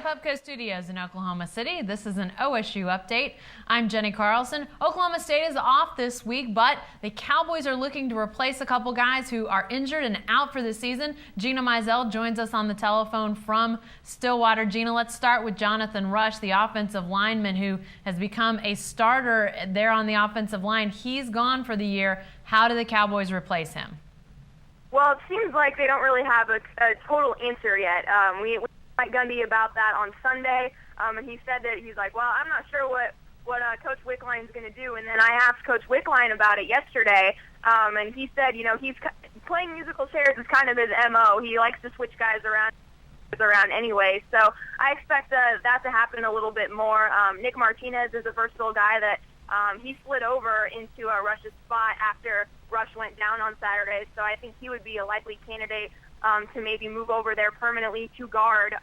Pubco Studios in Oklahoma City. This is an OSU update. I'm Jenny Carlson. Oklahoma State is off this week, but the Cowboys are looking to replace a couple guys who are injured and out for the season. Gina Mizell joins us on the telephone from Stillwater. Gina, let's start with Jonathan Rush, the offensive lineman who has become a starter there on the offensive line. He's gone for the year. How do the Cowboys replace him? Well, it seems like they don't really have a total answer yet. We Mike Gundy about that on Sunday, and he said that he's like, well, I'm not sure what Coach Wickline's going to do. And then I asked Coach Wickline about it yesterday, and he said, he's playing musical chairs is kind of his MO. He likes to switch guys around anyway. So I expect that to happen a little bit more. Nick Martinez is a versatile guy that he slid over into Rush's spot after Rush went down on Saturday. So I think he would be a likely candidate to maybe move over there permanently to guard.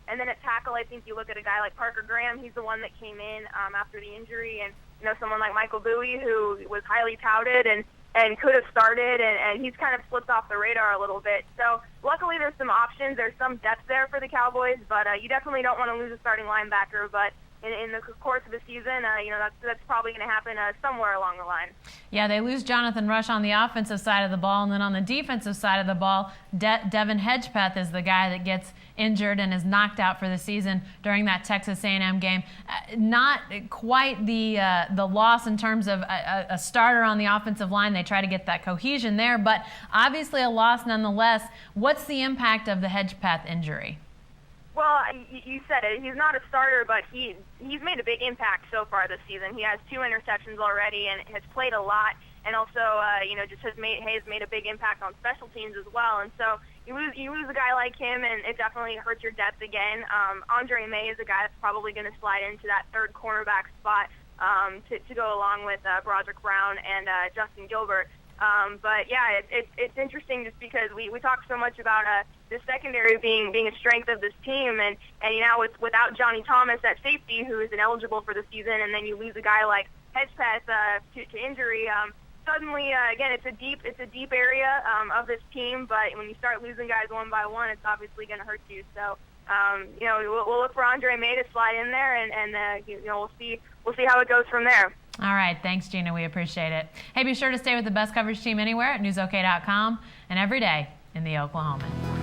And then at tackle, I think you look at a guy like Parker Graham. He's the one that came in after the injury. And, someone like Michael Bowie, who was highly touted and could have started, and he's kind of slipped off the radar a little bit. So luckily there's some options. There's some depth there for the Cowboys, but you definitely don't want to lose a starting linebacker. But in the course of the season, that's probably going to happen somewhere along the line. Yeah, they lose Jonathan Rush on the offensive side of the ball, and then on the defensive side of the ball, Devin Hedgepeth is the guy that gets injured and is knocked out for the season during that Texas A&M game. Not quite the loss in terms of a starter on the offensive line. They try to get that cohesion there, but obviously a loss nonetheless. What's the impact of the Hedgepeth injury? Well, you said it. He's not a starter, but he's made a big impact so far this season. He has 2 interceptions already and has played a lot, and also just has made a big impact on special teams as well. And so you lose a guy like him, and it definitely hurts your depth again. Andre May is a guy that's probably going to slide into that third cornerback spot to go along with Broderick Brown and Justin Gilbert. But yeah, it's interesting just because we talk so much about the secondary being a strength of this team, and without Johnny Thomas at safety, who is ineligible for the season, and then you lose a guy like Hedgepeth to injury. Suddenly, again, it's a deep area of this team, but when you start losing guys one by one, it's obviously going to hurt you. So we'll look for Andre May to slide in there, and we'll see how it goes from there. All right. Thanks, Gina. We appreciate it. Hey, be sure to stay with the best coverage team anywhere at newsok.com and every day in the Oklahoman.